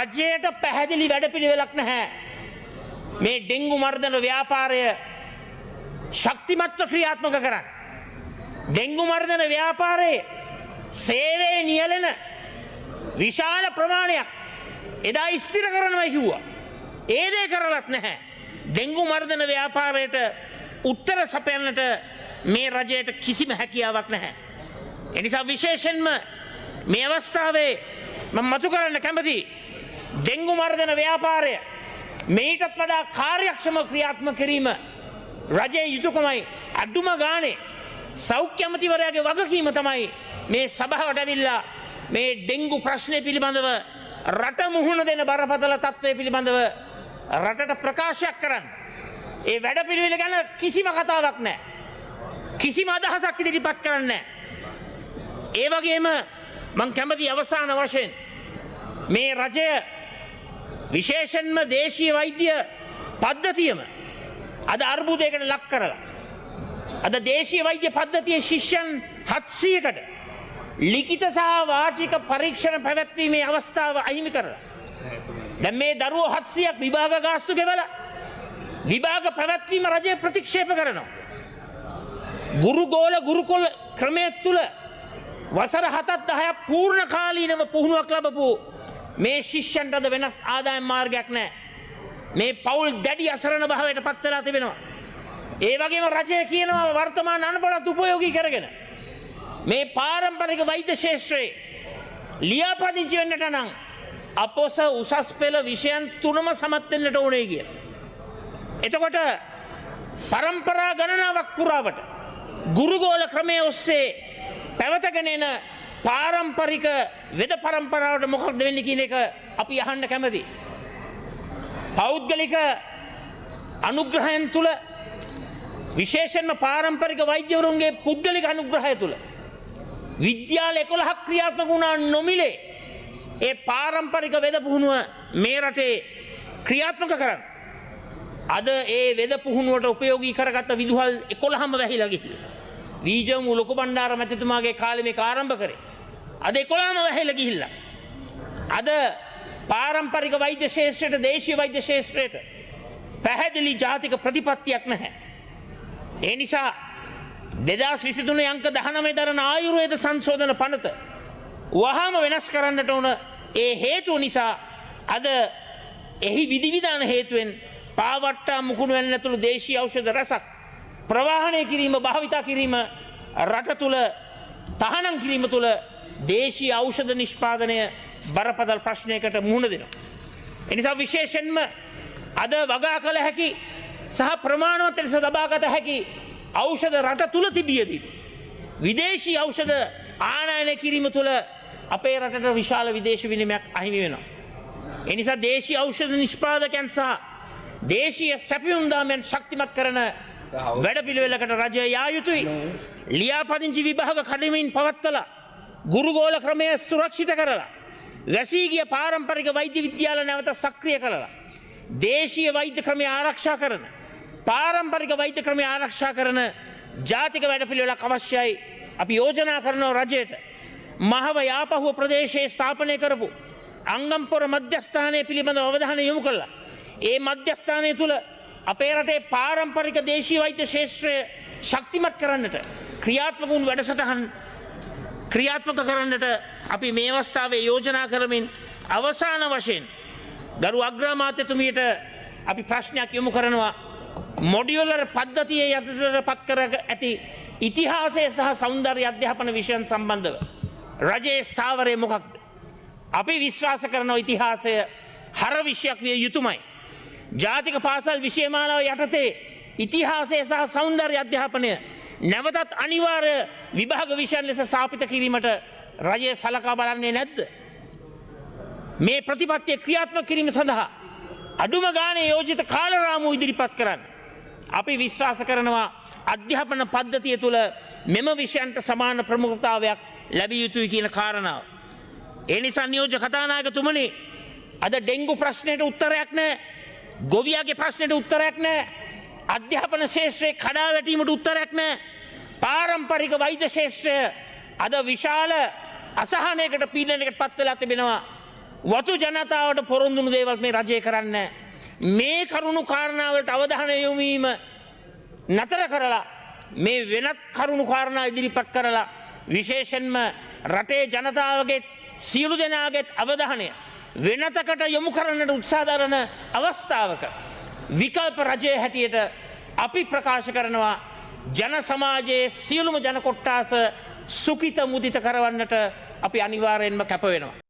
රජයට පැහැදිලි වැඩපිළිවෙලක් නැහැ. මේ ඩෙංගු මර්ධන ව්‍යාපාරය ශක්තිමත්ව ක්‍රියාත්මක කරන්න. ඩෙංගු මර්ධන ව්‍යාපාරයේ සේවයේ නියැලෙන විශාල ප්‍රමාණයක් එදා ස්ථිර කරනවා කිව්වා. ඒ දේ කරලත් නැහැ. ඩෙංගු මර්ධන ව්‍යාපාරයට උත්තර සපයන්නට මේ රජයට කිසිම හැකියාවක් නැහැ. එනිසා විශේෂයෙන්ම මේ අවස්ථාවේ මම මතු කරන්න කැමති ඩෙංගු මර්ධන ව්‍යාපාරය මේටත් වඩා කාර්යක්ෂම ක්‍රියාත්මක කිරීම රජයේ යුතුයකමයි. අඩුම ගානේ සෞඛ්‍ය අමාත්‍යවරයාගේ වගකීම තමයි මේ සභාවට ඇවිල්ලා මේ ඩෙංගු ප්‍රශ්නේ පිළිබඳව රට මුහුණ දෙන බරපතල තත්ත්වය පිළිබඳව රටට ප්‍රකාශයක් කරන්න. ඒ වැඩපිළිවෙල ගැන කිසිම කතාවක් නැහැ. කිසිම අදහසක් ඉදිරිපත් කරන්නේ නැහැ. ඒ වගේම මම කැමති අවසාන වශයෙන් මේ රජය විශේෂයෙන්ම දේශීය වෛද්‍ය පද්ධතියම අද අර්බුදයකට ලක් කරලා අද දේශීය වෛද්‍ය පද්ධතියේ ශිෂ්‍යයන් 700කට ලිඛිත සහ වාචික පරීක්ෂණ පැවැත්වීමේ අවස්ථාව අහිමි කරලා දැන් මේ දරුවෝ 700ක් විභාග ගාස්තු ගෙවලා විභාග පැවැත්වීම රජය ප්‍රතික්ෂේප කරනවා. ගුරුකුල ක්‍රමයේ තුල වසර 7-10ක් පූර්ණ කාලීනව පුහුණුවක් ලැබපු මේ ශිෂ්‍යයන්ට අද වෙනත් ආදායම් මාර්ගයක් නැහැ. මේ පෞල් දැඩි අසරණ භාවයට පත් වෙලා තිබෙනවා. ඒ වගේම රජය කියනවා වර්තමාන අනපනත් උපයෝගී කරගෙන මේ පාරම්පරික වෛද්‍ය ශාස්ත්‍රයේ ලියාපදිංචි වෙන්නට නම් අපොස උසස් පෙළ විෂයන් 3ම සමත් වෙන්නට ඕනේ කියලා. එතකොට පරම්පරා ගණනාවක් පුරාවට ගුරුගෝල ක්‍රමයේ ඔස්සේ පැවතගෙන එන පාරම්පරික වෙද පරම්පරාවට මොකක්ද වෙන්නේ කියන එක අපි අහන්න කැමතියි. පෞද්ගලික අනුග්‍රහයන් තුල විශේෂයෙන්ම පාරම්පරික වෛද්‍යවරුන්ගේ පුද්ගලික අනුග්‍රහය තුල විද්‍යාල 11ක් ක්‍රියාත්මක වුණා නොමිලේ. ඒ පාරම්පරික වෙද පුහුණුව මේ රටේ ක්‍රියාත්මක කරන්න. අද ඒ වෙද පුහුණුවට උපයෝගී කරගත්ත විදුහල් 11ම වැහිලා ගිහිල්ලා. වීජමු ලොකු බණ්ඩාර මැතිතුමාගේ කාලේ මේක ආරම්භ කරේ. අද 11ම වැහිලා ගිහිල්ලා. අද පාරම්පරික වෛද්‍ය ශාස්ත්‍රයට දේශීය වෛද්‍ය ශාස්ත්‍රයට පැහැදිලි ජාතික ප්‍රතිපත්තියක් නැහැ. ඒ නිසා 2023 අංක 19 දරන ආයුර්වේද සංශෝධන පනත වහාම වෙනස් කරන්නට ඕන. ඒ හේතුව නිසා අද එහි විධිවිධාන හේතුවෙන් පාවට්ටා මුකුණු වෙන්න ඇතුළු දේශීය ඖෂධ රසක් ප්‍රවාහනය කිරීම භාවිතා කිරීම රට තුල තහනම් කිරීම තුල දේශීය ඖෂධ නිෂ්පාදනය බරපතල ප්‍රශ්නයකට මුහුණ දෙනවා. එනිසා විශේෂයෙන්ම අද වගා කළ හැකි සහ ප්‍රමාණවත් ලෙස ලබාගත හැකි ඖෂධ රට තුල තිබියදී විදේශී ඖෂධ ආනයනය කිරීම තුල අපේ රටට විශාල විදේශ විනිමයක් අහිමි වෙනවා. එනිසා දේශීය ඖෂධ නිෂ්පාදකයන් සහ දේශීය සැපයුම් දාමයන් ශක්තිමත් කරන වැඩපිළිවෙලකට රජය යා යුතුයි. ලියාපදිංචි විභාග කඩමින් පවත්වලා ගුරුගෝල ක්‍රමය සුරක්ෂිත කරලා වැසී ගිය පාරම්පරික වෛද්‍ය විද්‍යාල නැවත සක්‍රිය කළා. දේශීය වෛද්‍ය ක්‍රමය ආරක්ෂා කරන පාරම්පරික වෛද්‍ය ක්‍රමය ආරක්ෂා කරන ජාතික වැඩපිළිවෙලක් අවශ්‍යයි. අපි යෝජනා කරනවා රජයට මහව යාපහුව ප්‍රදේශයේ ස්ථාපනය කරපු අංගම්පොර මධ්‍යස්ථානය පිළිබඳව අවධානය යොමු කළා. ඒ මධ්‍යස්ථානය තුල අපේ රටේ පාරම්පරික දේශීය වෛද්‍ය ශාස්ත්‍රය ශක්තිමත් කරන්නට ක්‍රියාත්මක වුණු වැඩසටහන් ක්‍රියාත්මක කරන්නට අපි මේ අවස්ථාවේ යෝජනා කරමින් අවසාන වශයෙන් ගරු අග්‍රාමාත්‍යතුමියට අපි ප්‍රශ්නයක් යොමු කරනවා. මොඩියුලර් පද්ධතිය යටතට පත් කර ඇති ඉතිහාසය සහ සෞන්දර්ය අධ්‍යාපන විෂයන් සම්බන්ධව රජයේ ස්ථාවරය මොකක්ද? අපි විශ්වාස කරන ඉතිහාසය හර විෂයක් විය යුතුමයි. ජාතික පාසල් විෂයමාලාව යටතේ ඉතිහාසය සහ සෞන්දර්ය අධ්‍යාපනය නැවතත් අනිවාර්ය විභාග විෂයන් ලෙස සාපිත කිරීමට රජය සලකා බලන්නේ නැද්ද? මේ ප්‍රතිපත්තිය ක්‍රියාත්මක කිරීම සඳහා අඩුම ගානේ යෝජිත කාලරාමුව ඉදිරිපත් කරන්න. අපි විශ්වාස කරනවා අධ්‍යාපන පද්ධතිය තුළ මෙම විෂයන්ට සමාන ප්‍රමුඛතාවයක් ලැබිය යුතුයි කියන කාරණාව. ඒ නිසා නියෝජ්‍ය කතානායකතුමනි අද ඩෙංගු ප්‍රශ්නයට උත්තරයක් නැහැ. ගොවියාගේ ප්‍රශ්නයට උත්තරයක් නැහැ. අධ්‍යාපන ශාස්ත්‍රයේ කඩා වැටීමට උත්තරයක් නැහැ. පාරම්පරික වෛද්‍ය ශාස්ත්‍රය අද විශාල අසහනයකට පීඩනයකට පත් වෙලා තිබෙනවා. වතු ජනතාවට පොරොන්දුණු දේවල් මේ රජය කරන්නේ මේ කරුණු කාරණාවලට අවධානය යොමු වීම නතර කරලා මේ වෙනත් කරුණු කාරණා ඉදිරිපත් කරලා විශේෂයෙන්ම රටේ ජනතාවගේ සියලු දෙනාගේ අවධානය වෙනතකට යොමු කරන්නට උත්සාහ දරන අවස්ථාවක විකල්ප රජය හැටියට අපි ප්‍රකාශ කරනවා ජන සමාජයේ සියලුම ජන කොට්ටාස සුඛිත මුදිත කරවන්නට අපි අනිවාර්යෙන්ම කැප වෙනවා.